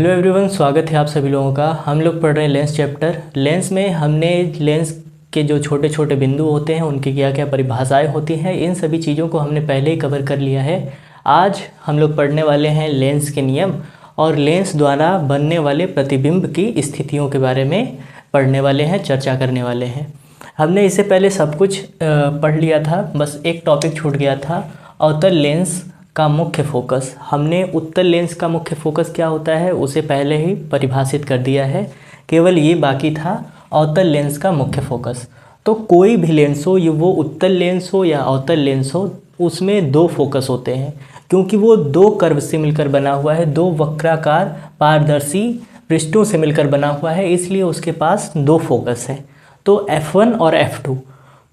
Hello everyone, स्वागत है आप सभी लोगों का। हम लोग पढ़ रहे हैं लेंस चैप्टर। लेंस में हमने लेंस के जो छोटे छोटे बिंदु होते हैं उनकी क्या क्या परिभाषाएं होती हैं, इन सभी चीज़ों को हमने पहले ही कवर कर लिया है। आज हम लोग पढ़ने वाले हैं लेंस के नियम और लेंस द्वारा बनने वाले प्रतिबिंब की स्थितियों के बारे में पढ़ने वाले हैं, चर्चा करने वाले हैं। हमने इससे पहले सब कुछ पढ़ लिया था, बस एक टॉपिक छूट गया था, अवतल लेंस का मुख्य फोकस। हमने उत्तल लेंस का मुख्य फोकस क्या होता है उसे पहले ही परिभाषित कर दिया है, केवल ये बाकी था अवतल लेंस का मुख्य फोकस। तो कोई भी लेंस हो, ये वो उत्तल लेंस हो या अवतल लेंस हो, उसमें दो फोकस होते हैं, क्योंकि वो दो कर्व से मिलकर बना हुआ है, दो वक्राकार पारदर्शी पृष्ठों से मिलकर बना हुआ है, इसलिए उसके पास दो फोकस है। तो F1 और F2।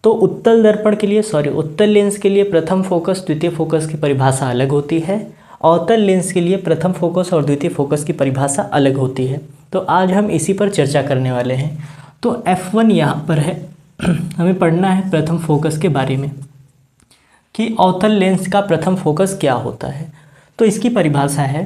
तो उत्तल दर्पण के लिए उत्तल लेंस के लिए प्रथम फोकस द्वितीय फोकस की परिभाषा अलग होती है, अवतल लेंस के लिए प्रथम फोकस और द्वितीय फोकस की परिभाषा अलग होती है। तो आज हम इसी पर चर्चा करने वाले हैं। तो F1 यहाँ पर है, हमें पढ़ना है प्रथम फोकस के बारे में कि अवतल लेंस का प्रथम फोकस क्या होता है। तो इसकी परिभाषा है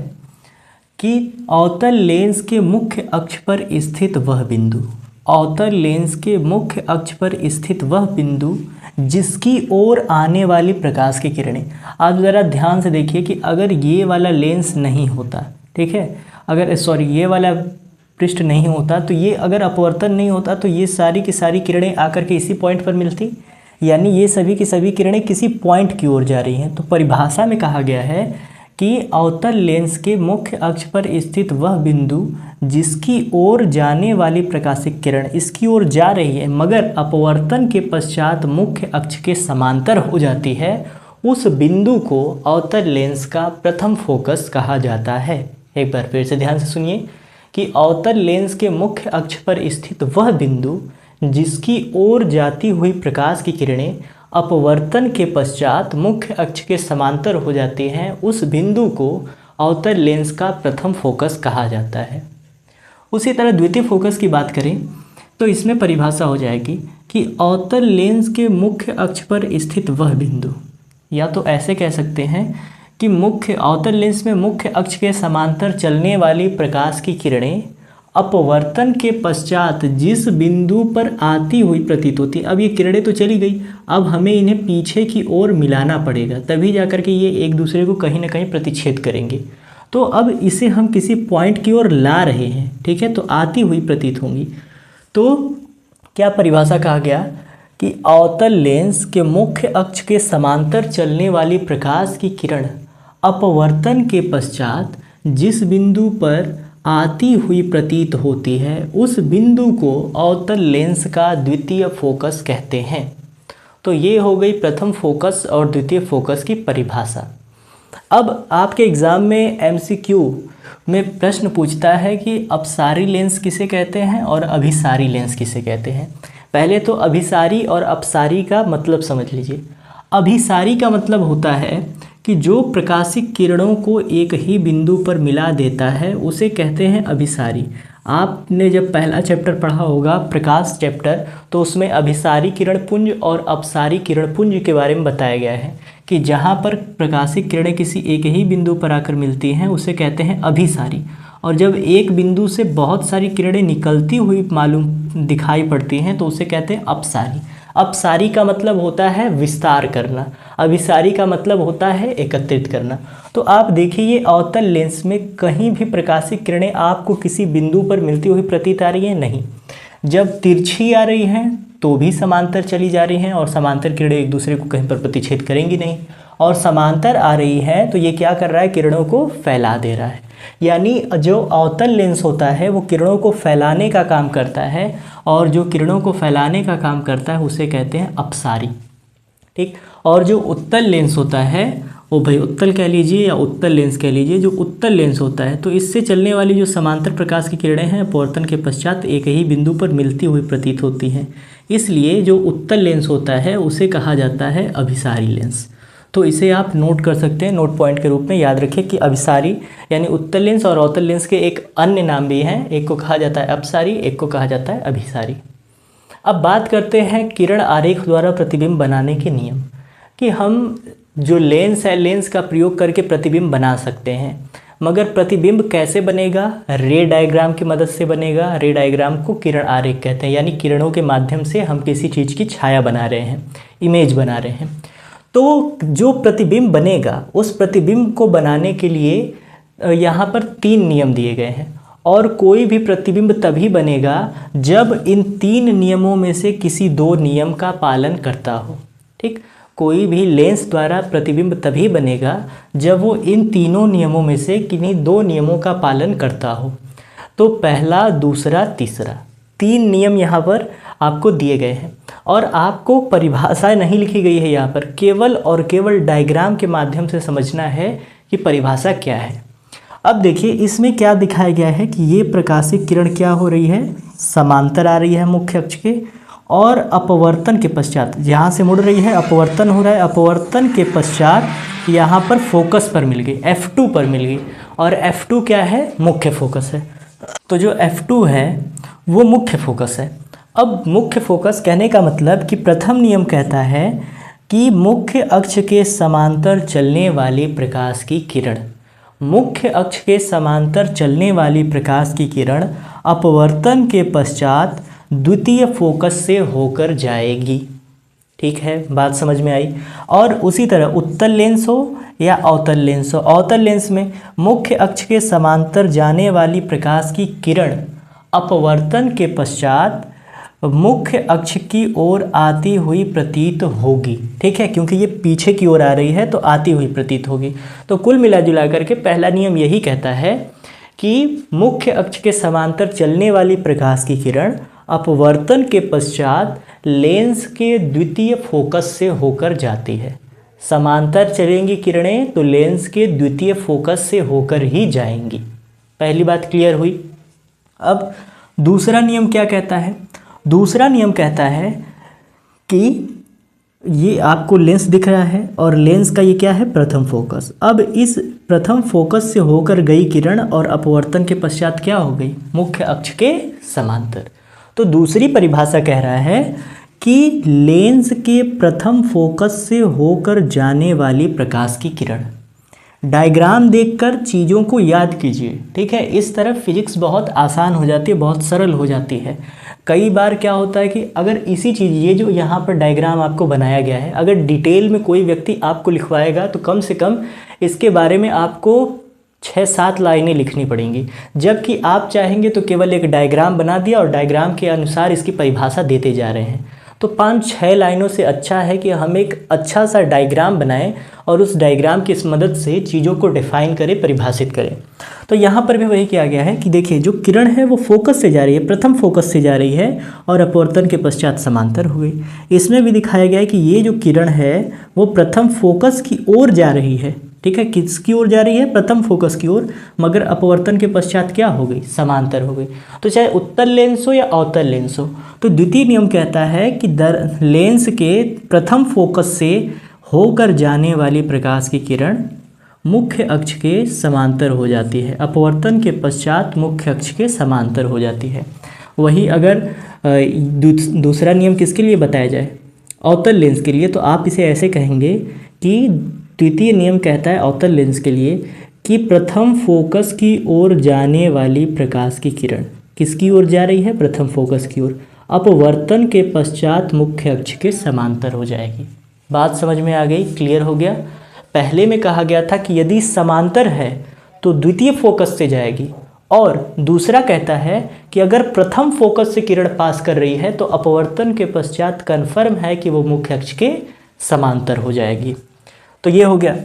कि अवतल लेंस के मुख्य अक्ष पर स्थित वह बिंदु, अवतल लेंस के मुख्य अक्ष पर स्थित वह बिंदु जिसकी ओर आने वाली प्रकाश की किरणें। आप ज़रा ध्यान से देखिए कि अगर ये वाला लेंस नहीं होता, ठीक है, अगर ये वाला पृष्ठ नहीं होता, तो ये अगर अपवर्तन नहीं होता तो ये सारी की सारी किरणें आकर के इसी पॉइंट पर मिलती, यानी ये सभी की सभी किरणें किसी पॉइंट की ओर जा रही हैं। तो परिभाषा में कहा गया है कि अवतल लेंस के मुख्य अक्ष पर स्थित वह बिंदु जिसकी ओर जाने वाली प्रकाशिक किरण इसकी ओर जा रही है मगर अपवर्तन के पश्चात मुख्य अक्ष के समांतर हो जाती है, उस बिंदु को अवतल लेंस का प्रथम फोकस कहा जाता है। एक बार फिर से ध्यान से सुनिए कि अवतल लेंस के मुख्य अक्ष पर स्थित वह बिंदु जिसकी ओर जाती हुई प्रकाश की किरणें अपवर्तन के पश्चात मुख्य अक्ष के समांतर हो जाती हैं, उस बिंदु को अवतल लेंस का प्रथम फोकस कहा जाता है। उसी तरह द्वितीय फोकस की बात करें तो इसमें परिभाषा हो जाएगी कि अवतल लेंस के मुख्य अक्ष पर स्थित वह बिंदु, या तो ऐसे कह सकते हैं कि मुख्य अवतल लेंस में मुख्य अक्ष के समांतर चलने वाली प्रकाश की किरणें अपवर्तन के पश्चात जिस बिंदु पर आती हुई प्रतीत होती है। अब ये किरणें तो चली गई, अब हमें इन्हें पीछे की ओर मिलाना पड़ेगा, तभी जाकर के ये एक दूसरे को कहीं ना कहीं प्रतिच्छेद करेंगे। तो अब इसे हम किसी पॉइंट की ओर ला रहे हैं, ठीक है, तो आती हुई प्रतीत होंगी। तो क्या परिभाषा कहा गया कि अवतल लेंस के मुख्य अक्ष के समांतर चलने वाली प्रकाश की किरण अपवर्तन के पश्चात जिस बिंदु पर आती हुई प्रतीत होती है, उस बिंदु को अवतल लेंस का द्वितीय फोकस कहते हैं। तो ये हो गई प्रथम फोकस और द्वितीय फोकस की परिभाषा। अब आपके एग्ज़ाम में MCQ में प्रश्न पूछता है कि अपसारी लेंस किसे कहते हैं और अभिसारी लेंस किसे कहते हैं। पहले तो अभिसारी और अपसारी का मतलब समझ लीजिए। अभिसारी का मतलब होता है कि जो प्रकाशिक किरणों को एक ही बिंदु पर मिला देता है उसे कहते हैं अभिसारी। आपने जब पहला चैप्टर पढ़ा होगा प्रकाश चैप्टर, तो उसमें अभिसारी किरण पुंज और अपसारी किरण पुंज के बारे में बताया गया है कि जहाँ पर प्रकाशिक किरणें किसी एक ही बिंदु पर आकर मिलती हैं उसे कहते हैं अभिसारी, और जब एक बिंदु से बहुत सारी किरणें निकलती हुई मालूम दिखाई पड़ती हैं तो उसे कहते हैं अपसारी। अपसारी का मतलब होता है विस्तार करना, अभिसारी का मतलब होता है एकत्रित करना। तो आप देखिए ये अवतल लेंस में कहीं भी प्रकाशिक किरणें आपको किसी बिंदु पर मिलती हुई प्रतीत आ रही हैं, नहीं। जब तिरछी आ रही हैं तो भी समांतर चली जा रही हैं और समांतर किरणें एक दूसरे को कहीं पर प्रतिच्छेद करेंगी नहीं, और समांतर आ रही है तो ये क्या कर रहा है, किरणों को फैला दे रहा है। यानी जो अवतल लेंस होता है वो किरणों को फैलाने का काम करता है, और जो किरणों को फैलाने का काम करता है उसे कहते हैं अपसारी, ठीक। और जो उत्तल लेंस होता है वो भाई उत्तल कह लीजिए या उत्तल लेंस कह लीजिए, जो उत्तल लेंस होता है तो इससे चलने वाली जो समांतर प्रकाश की किरणें हैं अपवर्तन के पश्चात एक ही बिंदु पर मिलती हुई प्रतीत होती हैं, इसलिए जो उत्तल लेंस होता है उसे कहा जाता है अभिसारी लेंस। तो इसे आप नोट कर सकते हैं, नोट पॉइंट के रूप में याद रखिए कि अभिसारी यानी उत्तल लेंस और अवतल लेंस के एक अन्य नाम भी हैं, एक को कहा जाता है अपसारी, एक को कहा जाता है अभिसारी। अब बात करते हैं किरण आरेख द्वारा प्रतिबिंब बनाने के नियम, कि हम जो लेंस है लेंस का प्रयोग करके प्रतिबिंब बना सकते हैं। मगर प्रतिबिंब कैसे बनेगा? रे डायग्राम की मदद से बनेगा। रे डायग्राम को किरण आरेख कहते हैं, यानी किरणों के माध्यम से हम किसी चीज़ की छाया बना रहे हैं, इमेज बना रहे हैं। तो जो प्रतिबिंब बनेगा उस प्रतिबिंब को बनाने के लिए यहाँ पर 3 नियम दिए गए हैं, और कोई भी प्रतिबिंब तभी बनेगा जब इन 3 नियमों में से किसी 2 नियम का पालन करता हो। ठीक, कोई भी लेंस द्वारा प्रतिबिंब तभी बनेगा जब वो इन तीनों नियमों में से किन्हीं 2 नियमों का पालन करता हो। तो पहला, दूसरा, तीसरा 3 नियम यहाँ पर आपको दिए गए हैं, और आपको परिभाषाएं नहीं लिखी गई है यहाँ पर, केवल और केवल डायग्राम के माध्यम से समझना है कि परिभाषा क्या है। अब देखिए इसमें क्या दिखाया गया है कि ये प्रकाशिक किरण क्या हो रही है, समांतर आ रही है मुख्य अक्ष के, और अपवर्तन के पश्चात यहाँ से मुड़ रही है, अपवर्तन हो रहा है, अपवर्तन के पश्चात यहाँ पर फोकस पर मिल गई, F2 पर मिल गई, और F2 क्या है? मुख्य फोकस है। तो जो F2 है वो मुख्य फोकस है। अब मुख्य फोकस कहने का मतलब कि प्रथम नियम कहता है कि मुख्य अक्ष के समांतर चलने वाली प्रकाश की किरण, मुख्य अक्ष के समांतर चलने वाली प्रकाश की किरण अपवर्तन के पश्चात द्वितीय फोकस से होकर जाएगी। ठीक है, बात समझ में आई। और उसी तरह उत्तल लेंस हो या अवतल लेंस हो, अवतल लेंस में मुख्य अक्ष के समांतर जाने वाली प्रकाश की किरण अपवर्तन के पश्चात मुख्य अक्ष की ओर आती हुई प्रतीत होगी। ठीक है, क्योंकि ये पीछे की ओर आ रही है तो आती हुई प्रतीत होगी। तो कुल मिला जुला करके पहला नियम यही कहता है कि मुख्य अक्ष के समांतर चलने वाली प्रकाश की किरण अपवर्तन के पश्चात लेंस के द्वितीय फोकस से होकर जाती है। समांतर चलेंगी किरणें तो लेंस के द्वितीय फोकस से होकर ही जाएंगी। पहली बात क्लियर हुई। अब दूसरा नियम क्या कहता है? दूसरा नियम कहता है कि ये आपको लेंस दिख रहा है और लेंस का ये क्या है? प्रथम फोकस। अब इस प्रथम फोकस से होकर गई किरण और अपवर्तन के पश्चात क्या हो गई? मुख्य अक्ष के समांतर। तो दूसरी परिभाषा कह रहा है कि लेंस के प्रथम फोकस से होकर जाने वाली प्रकाश की किरण। डायग्राम देखकर चीज़ों को याद कीजिए। ठीक है, इस तरह फिजिक्स बहुत आसान हो जाती है, बहुत सरल हो जाती है। कई बार क्या होता है कि अगर इसी चीज़, ये जो यहाँ पर डायग्राम आपको बनाया गया है, अगर डिटेल में कोई व्यक्ति आपको लिखवाएगा तो कम से कम इसके बारे में आपको 6-7 लाइनें लिखनी पड़ेंगी, जबकि आप चाहेंगे तो केवल एक डायग्राम बना दिया और डायग्राम के अनुसार इसकी परिभाषा देते जा रहे हैं। तो 5-6 लाइनों से अच्छा है कि हम एक अच्छा सा डायग्राम बनाएं और उस डायग्राम की इस मदद से चीज़ों को डिफाइन करें, परिभाषित करें। तो यहाँ पर भी वही किया गया है कि देखिए जो किरण है वो फोकस से जा रही है, प्रथम फोकस से जा रही है और अपवर्तन के पश्चात समांतर हो गई। इसमें भी दिखाया गया है कि ये जो किरण है वो प्रथम फोकस की ओर जा रही है। ठीक है, किसकी ओर जा रही है? प्रथम फोकस की ओर, मगर अपवर्तन के पश्चात क्या हो गई? समांतर हो गई। तो चाहे उत्तल लेंस हो या अवतल लेंस हो, तो द्वितीय नियम कहता है कि लेंस के प्रथम फोकस से होकर जाने वाली प्रकाश की किरण मुख्य अक्ष के समांतर हो जाती है, अपवर्तन के पश्चात मुख्य अक्ष के समांतर हो जाती है। वही अगर दूसरा नियम किसके लिए बताया जाए? अवतल लेंस के लिए, तो आप इसे ऐसे कहेंगे कि द्वितीय नियम कहता है अवतल लेंस के लिए कि प्रथम फोकस की ओर जाने वाली प्रकाश की किरण किसकी ओर जा रही है? प्रथम फोकस की ओर, अपवर्तन के पश्चात मुख्य अक्ष के समांतर हो जाएगी। बात समझ में आ गई? क्लियर हो गया? पहले में कहा गया था कि यदि समांतर है तो द्वितीय फोकस से जाएगी, और दूसरा कहता है कि अगर प्रथम फोकस से किरण पास कर रही है तो अपवर्तन के पश्चात कन्फर्म है कि वो मुख्य अक्ष के समांतर हो जाएगी। तो ये हो गया।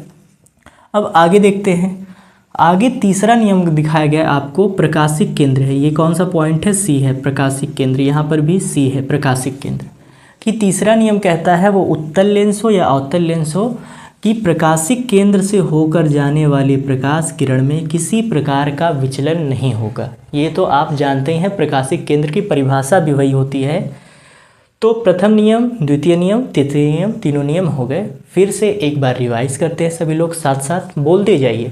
अब आगे देखते हैं। आगे तीसरा नियम दिखाया गया आपको, प्रकाशिक केंद्र है। ये कौन सा पॉइंट है? सी है, प्रकाशिक केंद्र। यहाँ पर भी सी है, प्रकाशिक केंद्र। कि तीसरा नियम कहता है वो उत्तल लेंस हो या अवतल लेंस हो कि प्रकाशिक केंद्र से होकर जाने वाली प्रकाश किरण में किसी प्रकार का विचलन नहीं होगा। ये तो आप जानते हैं, प्रकाशिक केंद्र की परिभाषा भी वही होती है। तो प्रथम नियम, द्वितीय नियम, तृतीय नियम, तीनों नियम हो गए। फिर से एक बार रिवाइज करते हैं सभी लोग, साथ साथ बोलते जाइए।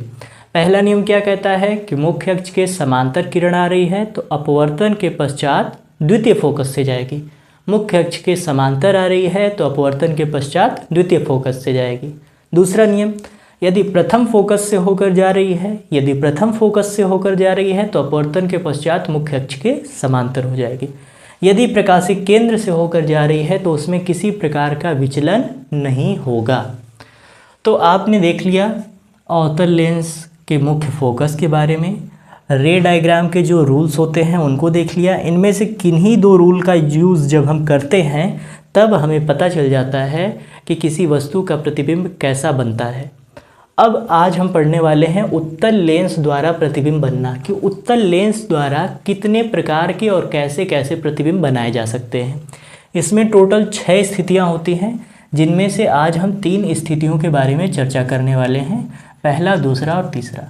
पहला नियम क्या कहता है कि मुख्य अक्ष के समांतर किरण आ रही है तो अपवर्तन के पश्चात द्वितीय फोकस से जाएगी। मुख्य अक्ष के समांतर आ रही है तो अपवर्तन के पश्चात द्वितीय फोकस से जाएगी। दूसरा नियम यदि प्रथम फोकस से होकर जा रही है तो अपवर्तन के पश्चात मुख्य अक्ष के समांतर हो जाएगी। यदि प्रकाशिक केंद्र से होकर जा रही है तो उसमें किसी प्रकार का विचलन नहीं होगा। तो आपने देख लिया अवतल लेंस के मुख्य फोकस के बारे में, रे डायग्राम के जो रूल्स होते हैं उनको देख लिया। इनमें से किन्हीं दो रूल का यूज़ जब हम करते हैं तब हमें पता चल जाता है कि किसी वस्तु का प्रतिबिंब कैसा बनता है। अब आज हम पढ़ने वाले हैं उत्तल लेंस द्वारा प्रतिबिंब बनना, कि उत्तल लेंस द्वारा कितने प्रकार के और कैसे कैसे प्रतिबिंब बनाए जा सकते हैं। इसमें टोटल 6 स्थितियां होती हैं, जिनमें से आज हम 3 स्थितियों के बारे में चर्चा करने वाले हैं, पहला, दूसरा और तीसरा।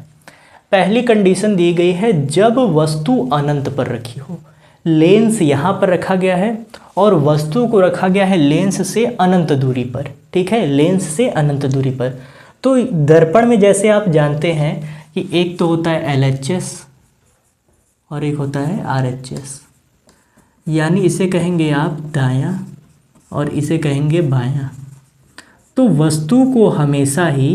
पहली कंडीशन दी गई है जब वस्तु अनंत पर रखी हो। लेंस यहाँ पर रखा गया है और वस्तु को रखा गया है लेंस से अनंत दूरी पर, ठीक है, लेंस से अनंत दूरी पर। तो दर्पण में जैसे आप जानते हैं कि एक तो होता है LHS और एक होता है RHS, यानी इसे कहेंगे आप दायां और इसे कहेंगे बायां। तो वस्तु को हमेशा ही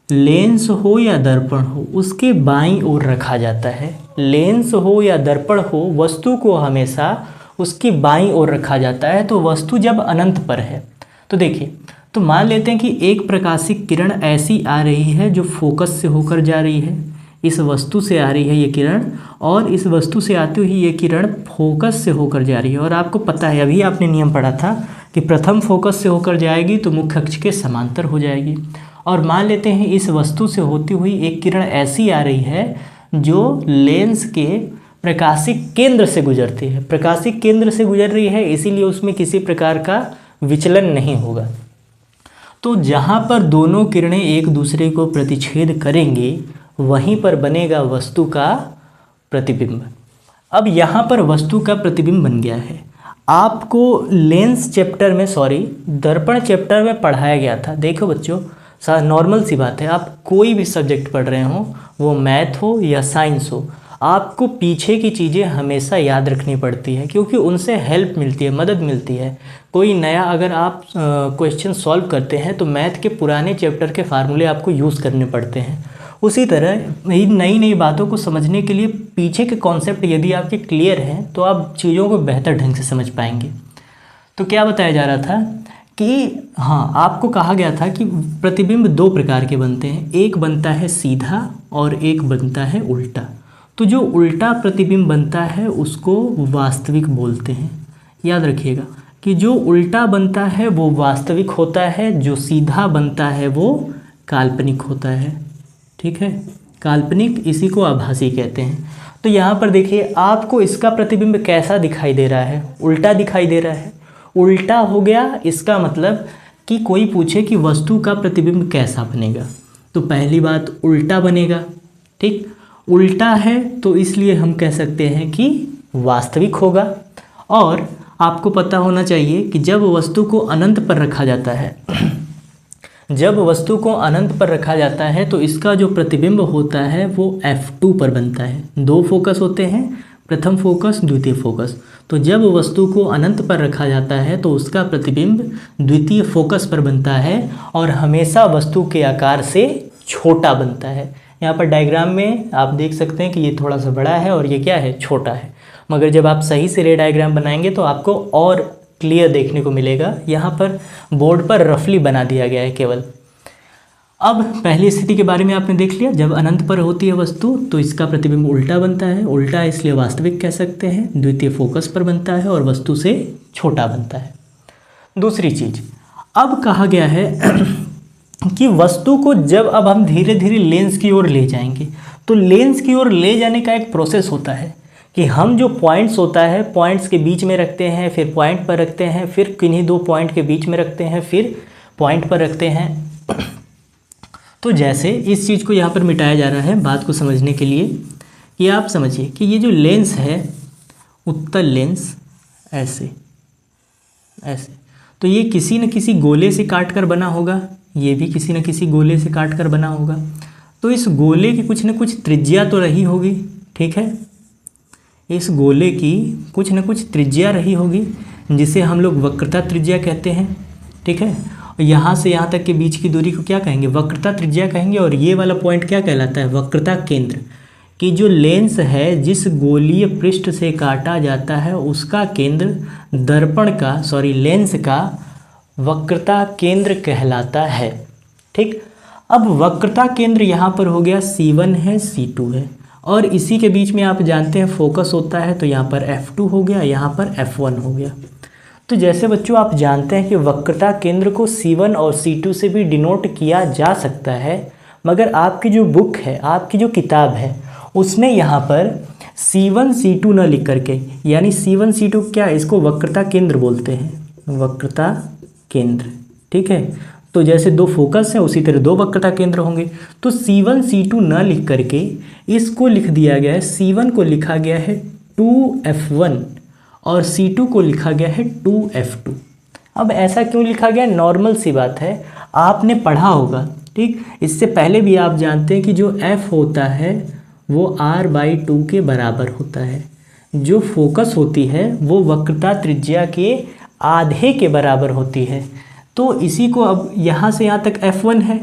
लेंस हो या दर्पण हो उसके बाईं ओर रखा जाता है। लेंस हो या दर्पण हो, वस्तु को हमेशा उसकी बाईं ओर रखा जाता है। तो वस्तु जब अनंत पर है तो देखिए, तो मान लेते हैं कि एक प्रकाशिक किरण ऐसी आ रही है जो फोकस से होकर जा रही है, इस वस्तु से आ रही है ये किरण, और इस वस्तु से आती हुई ये किरण फोकस से होकर जा रही है। और आपको पता है, अभी आपने नियम पढ़ा था कि प्रथम फोकस से होकर जाएगी तो मुख्य अक्ष के समांतर हो जाएगी। और मान लेते हैं इस वस्तु से होती हुई एक किरण ऐसी आ रही है जो लेंस के प्रकाशिक केंद्र से गुजरती है, प्रकाशिक केंद्र से गुजर रही है, इसीलिए उसमें किसी प्रकार का विचलन नहीं होगा। तो जहाँ पर दोनों किरणें एक दूसरे को प्रतिच्छेद करेंगी वहीं पर बनेगा वस्तु का प्रतिबिंब। अब यहाँ पर वस्तु का प्रतिबिंब बन गया है। आपको लेंस चैप्टर में, दर्पण चैप्टर में पढ़ाया गया था। देखो बच्चों, नॉर्मल सी बात है, आप कोई भी सब्जेक्ट पढ़ रहे हो, वो मैथ हो या साइंस हो, आपको पीछे की चीज़ें हमेशा याद रखनी पड़ती है, क्योंकि उनसे हेल्प मिलती है, मदद मिलती है। कोई नया अगर आप क्वेश्चन सॉल्व करते हैं तो मैथ के पुराने चैप्टर के फार्मूले आपको यूज़ करने पड़ते हैं। उसी तरह नई नई बातों को समझने के लिए पीछे के कॉन्सेप्ट यदि आपके क्लियर हैं तो आप चीज़ों को बेहतर ढंग से समझ पाएंगे। तो क्या बताया जा रहा था कि हाँ, आपको कहा गया था कि प्रतिबिंब 2 प्रकार के बनते हैं, एक बनता है सीधा और एक बनता है उल्टा। तो जो उल्टा प्रतिबिंब बनता है उसको वास्तविक बोलते हैं। याद रखिएगा कि जो उल्टा बनता है वो वास्तविक होता है, जो सीधा बनता है वो काल्पनिक होता है, ठीक है, काल्पनिक, इसी को आभासी कहते हैं। तो यहाँ पर देखिए आपको इसका प्रतिबिंब कैसा दिखाई दे रहा है, उल्टा दिखाई दे रहा है। उल्टा हो गया, इसका मतलब कि कोई पूछे कि वस्तु का प्रतिबिंब कैसा बनेगा, तो पहली बात उल्टा बनेगा, ठीक, उल्टा है तो इसलिए हम कह सकते हैं कि वास्तविक होगा। और आपको पता होना चाहिए कि जब वस्तु को अनंत पर रखा जाता है जब वस्तु को अनंत पर रखा जाता है तो इसका जो प्रतिबिंब होता है वो F2 पर बनता है। 2 फोकस होते हैं, प्रथम फोकस, द्वितीय फोकस। तो जब वस्तु को अनंत पर रखा जाता है तो उसका प्रतिबिंब द्वितीय फोकस पर बनता है और हमेशा वस्तु के आकार से छोटा बनता है। यहाँ पर डायग्राम में आप देख सकते हैं कि ये थोड़ा सा बड़ा है और ये क्या है, छोटा है। मगर जब आप सही से रे डायग्राम बनाएंगे तो आपको और क्लियर देखने को मिलेगा। यहाँ पर बोर्ड पर रफली बना दिया गया है केवल। अब पहली स्थिति के बारे में आपने देख लिया, जब अनंत पर होती है वस्तु तो इसका प्रतिबिंब उल्टा बनता है। उल्टा इसलिए वास्तविक कह सकते हैं, द्वितीय फोकस पर बनता है और वस्तु से छोटा बनता है। दूसरी चीज, अब कहा गया है कि वस्तु को जब अब हम धीरे धीरे लेंस की ओर ले जाएंगे तो लेंस की ओर ले जाने का एक प्रोसेस होता है कि हम जो पॉइंट्स होता है, पॉइंट्स के बीच में रखते हैं, फिर पॉइंट पर रखते हैं, फिर किन्हीं 2 पॉइंट के बीच में रखते हैं, फिर पॉइंट पर रखते हैं। तो जैसे इस चीज़ को यहाँ पर मिटाया जा रहा है बात को समझने के लिए, कि आप समझिए कि ये जो लेंस है, उत्तल लेंस, ऐसे ऐसे, तो ये किसी न किसी गोले से काट कर बना होगा, ये भी किसी न किसी गोले से काट कर बना होगा। तो इस गोले की कुछ न कुछ त्रिज्या तो रही होगी, ठीक है, इस गोले की कुछ न कुछ त्रिज्या रही होगी जिसे हम लोग वक्रता त्रिज्या कहते हैं, ठीक है। यहाँ से यहाँ तक के बीच की दूरी को क्या कहेंगे, वक्रता त्रिज्या कहेंगे। और ये वाला पॉइंट क्या कहलाता है, वक्रता केंद्र। कि जो लेंस है जिस गोलीय पृष्ठ से काटा जाता है उसका केंद्र लेंस का वक्रता केंद्र कहलाता है। ठीक, अब वक्रता केंद्र यहाँ पर हो गया C1 है, C2 है, और इसी के बीच में आप जानते हैं फोकस होता है, तो यहाँ पर F2 हो गया, यहाँ पर F1 हो गया। तो जैसे बच्चों आप जानते हैं कि वक्रता केंद्र को C1 और C2 से भी डिनोट किया जा सकता है, मगर आपकी जो बुक है, आपकी जो किताब है, उसने यहाँ पर C1 C2 न लिख करके, यानी C1 C2 क्या है, इसको वक्रता केंद्र बोलते हैं, वक्रता केंद्र। ठीक है, तो जैसे दो फोकस है उसी तरह दो वक्रता केंद्र होंगे। तो C1 C2 न लिख करके इसको लिख दिया गया है, C1 को लिखा गया है 2F1 और C2 को लिखा गया है 2F2। अब ऐसा क्यों लिखा गया, नॉर्मल सी बात है, आपने पढ़ा होगा। ठीक, इससे पहले भी आप जानते हैं कि जो F होता है वो R/2 के बराबर होता है, जो फोकस होती है वो वक्रता त्रिज्या के आधे के बराबर होती है। तो इसी को अब यहाँ से यहाँ तक F1 है,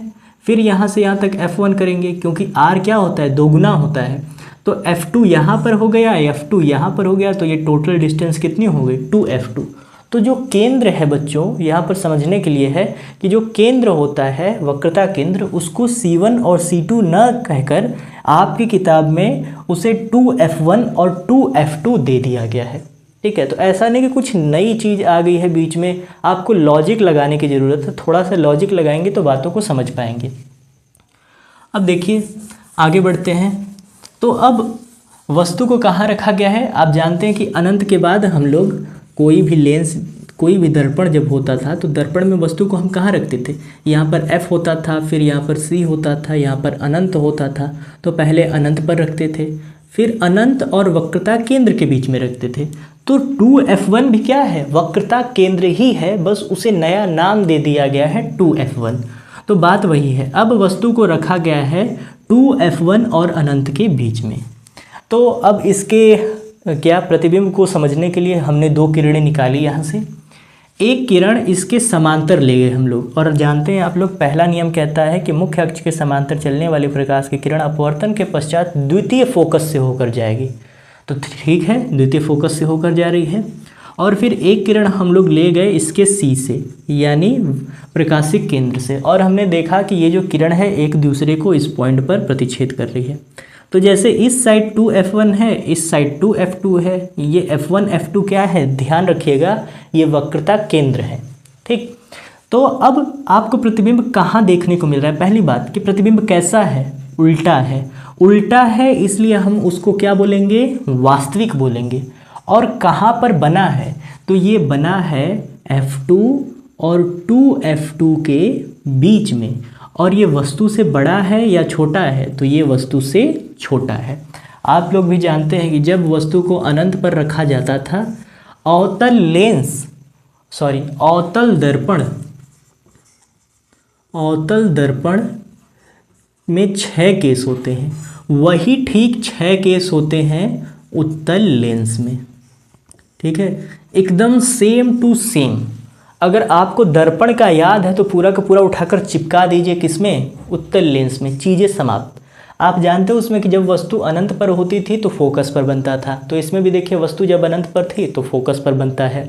फिर यहाँ से यहाँ तक F1 करेंगे, क्योंकि R क्या होता है, दोगुना होता है। तो F2 यहाँ पर हो गया, F2 यहाँ पर हो गया, तो ये टोटल डिस्टेंस कितनी हो गई, 2F2। तो जो केंद्र है बच्चों, यहाँ पर समझने के लिए है कि जो केंद्र होता है वक्रता केंद्र, उसको C1 और C2 न कहकर आपकी किताब में उसे 2F1 और 2F2 दे दिया गया है। ठीक है, तो ऐसा नहीं कि कुछ नई चीज़ आ गई है बीच में, आपको लॉजिक लगाने की ज़रूरत है, थोड़ा सा लॉजिक लगाएंगे तो बातों को समझ पाएंगे। अब देखिए आगे बढ़ते हैं। तो अब वस्तु को कहाँ रखा गया है, आप जानते हैं कि अनंत के बाद हम लोग कोई भी लेंस, कोई भी दर्पण जब होता था तो दर्पण में वस्तु को हम कहाँ रखते थे, यहाँ पर F होता था, फिर यहाँ पर C होता था, यहाँ पर अनंत होता था। तो पहले अनंत पर रखते थे, फिर अनंत और वक्रता केंद्र के बीच में रखते थे। तो 2F1 भी क्या है, वक्रता केंद्र ही है, बस उसे नया नाम दे दिया गया है 2F1। तो बात वही है, अब वस्तु को रखा गया है 2F1 और अनंत के बीच में। तो अब इसके क्या प्रतिबिंब को समझने के लिए हमने दो किरणें निकाली यहाँ से। एक किरण इसके समांतर ले गए हम लोग, और जानते हैं आप लोग पहला नियम कहता है कि मुख्य अक्ष के समांतर चलने वाली प्रकाश की किरण अपवर्तन के पश्चात द्वितीय फोकस से होकर जाएगी। तो ठीक है, द्वितीय फोकस से होकर जा रही है। और फिर एक किरण हम लोग ले गए इसके C से, यानी प्रकाशिक केंद्र से, और हमने देखा कि ये जो किरण है एक दूसरे को इस पॉइंट पर प्रतिच्छेद कर रही है। तो जैसे इस साइड 2F1 है, इस साइड 2F2 है, ये F1 F2 क्या है, ध्यान रखिएगा, ये वक्रता केंद्र है। ठीक, तो अब आपको प्रतिबिंब कहाँ देखने को मिल रहा है, पहली बात कि प्रतिबिंब कैसा है, उल्टा है। उल्टा है इसलिए हम उसको क्या बोलेंगे, वास्तविक बोलेंगे। और कहाँ पर बना है, तो ये बना है F2 और 2F2 के बीच में। और ये वस्तु से बड़ा है या छोटा है, तो ये वस्तु से छोटा है। आप लोग भी जानते हैं कि जब वस्तु को अनंत पर रखा जाता था, अवतल दर्पण में 6 केस होते हैं, वही ठीक 6 केस होते हैं उत्तल लेंस में। ठीक है, एकदम सेम टू सेम। अगर आपको दर्पण का याद है तो पूरा का पूरा उठाकर चिपका दीजिए किसमें, उत्तल लेंस में, चीज़ें समाप्त। आप जानते हो उसमें कि जब वस्तु अनंत पर होती थी तो फोकस पर बनता था, तो इसमें भी देखिए वस्तु जब अनंत पर थी तो फोकस पर बनता है।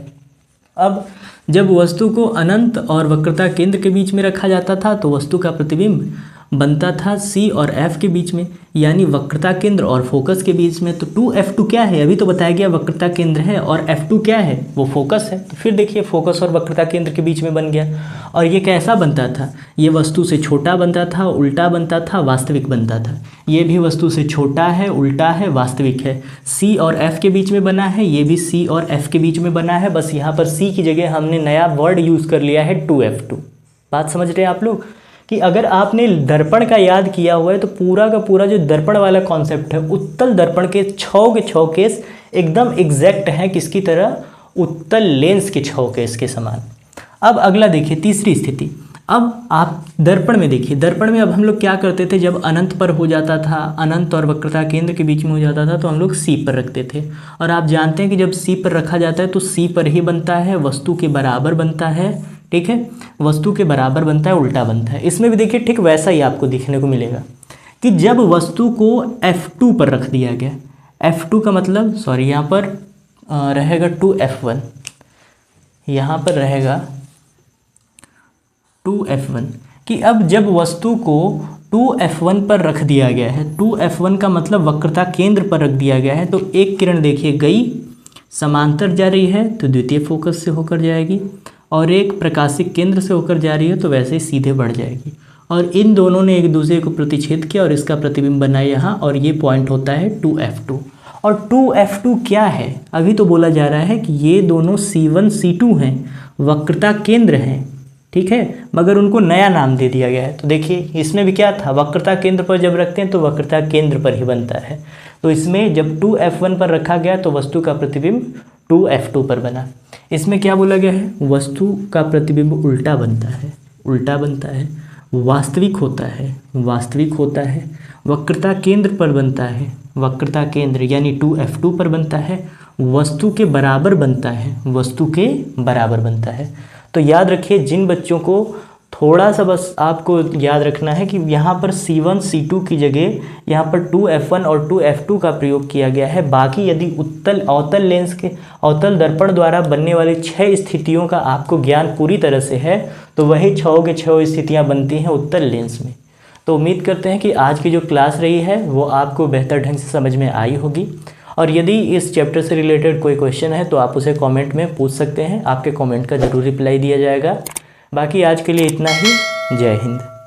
अब जब वस्तु को अनंत और वक्रता केंद्र के बीच में रखा जाता था तो वस्तु का प्रतिबिंब बनता था C और F के बीच में, यानी वक्रता केंद्र और फोकस के बीच में। तो 2F2 क्या है, अभी तो बताया गया वक्रता केंद्र है, और F2 क्या है, वो फोकस है। तो फिर देखिए फोकस और वक्रता केंद्र के बीच में बन गया। और ये कैसा बनता था, ये वस्तु से छोटा बनता था, उल्टा बनता था, वास्तविक बनता था। ये भी वस्तु से छोटा है, उल्टा है, वास्तविक है। C और F के बीच में बना है, ये भी C और F के बीच में बना है, बस यहाँ पर C की जगह हमने नया वर्ड यूज़ कर लिया है 2F2। बात समझ रहे हैं आप लोग कि अगर आपने दर्पण का याद किया हुआ है तो पूरा का पूरा जो दर्पण वाला कॉन्सेप्ट है, उत्तल दर्पण के 6 के 6 केस एकदम एग्जैक्ट हैं, किसकी तरह, उत्तल लेंस के 6 केस के समान। अब अगला देखिए, तीसरी स्थिति। अब आप दर्पण में देखिए, दर्पण में अब हम लोग क्या करते थे, जब अनंत पर हो जाता था, अनंत और वक्रता केंद्र के बीच में हो जाता था, तो हम लोग C पर रखते थे। और आप जानते हैं कि जब C पर रखा जाता है तो C पर ही बनता है, वस्तु के बराबर बनता है, ठीक है, वस्तु के बराबर बनता है, उल्टा बनता है। इसमें भी देखिए ठीक वैसा ही आपको दिखने को मिलेगा कि जब वस्तु को F2 पर रख दिया गया, F2 का मतलब सॉरी यहाँ पर रहेगा 2F1, यहाँ पर रहेगा 2F1 कि अब जब वस्तु को 2F1 पर रख दिया गया है, 2F1 का मतलब वक्रता केंद्र पर रख दिया गया है, तो एक किरण देखिए गई समांतर जा रही है तो द्वितीय फोकस से होकर जाएगी, और एक प्रकाशिक केंद्र से होकर जा रही है तो वैसे ही सीधे बढ़ जाएगी, और इन दोनों ने एक दूसरे को प्रतिच्छेद किया और इसका प्रतिबिंब बना यहाँ, और ये पॉइंट होता है 2F2। और 2F2 क्या है, अभी तो बोला जा रहा है कि ये दोनों C1 C2 हैं, वक्रता केंद्र हैं, ठीक है, मगर उनको नया नाम दे दिया गया है। तो देखिए इसमें भी क्या था, वक्रता केंद्र पर जब रखते हैं तो वक्रता केंद्र पर ही बनता है, तो इसमें जब 2F1 पर रखा गया तो वस्तु का प्रतिबिंब 2F2 पर बना। इसमें क्या बोला गया है, वस्तु का प्रतिबिंब उल्टा बनता है, उल्टा बनता है, वास्तविक होता है, वास्तविक होता है, वक्रता केंद्र पर बनता है, वक्रता केंद्र यानी 2F2 पर बनता है, वस्तु के बराबर बनता है, वस्तु के बराबर बनता है। तो याद रखिए, जिन बच्चों को थोड़ा सा बस आपको याद रखना है कि यहाँ पर C1 C2 की जगह यहाँ पर 2F1 और 2F2 का प्रयोग किया गया है। बाकी यदि अवतल लेंस के अवतल दर्पण द्वारा बनने वाली 6 स्थितियों का आपको ज्ञान पूरी तरह से है तो वही 6 के 6 स्थितियाँ बनती हैं उत्तल लेंस में। तो उम्मीद करते हैं कि आज की जो क्लास रही है वो आपको बेहतर ढंग से समझ में आई होगी, और यदि इस चैप्टर से रिलेटेड कोई क्वेश्चन है तो आप उसे कमेंट में पूछ सकते हैं, आपके कमेंट का ज़रूर रिप्लाई दिया जाएगा। बाकी आज के लिए इतना ही। जय हिंद।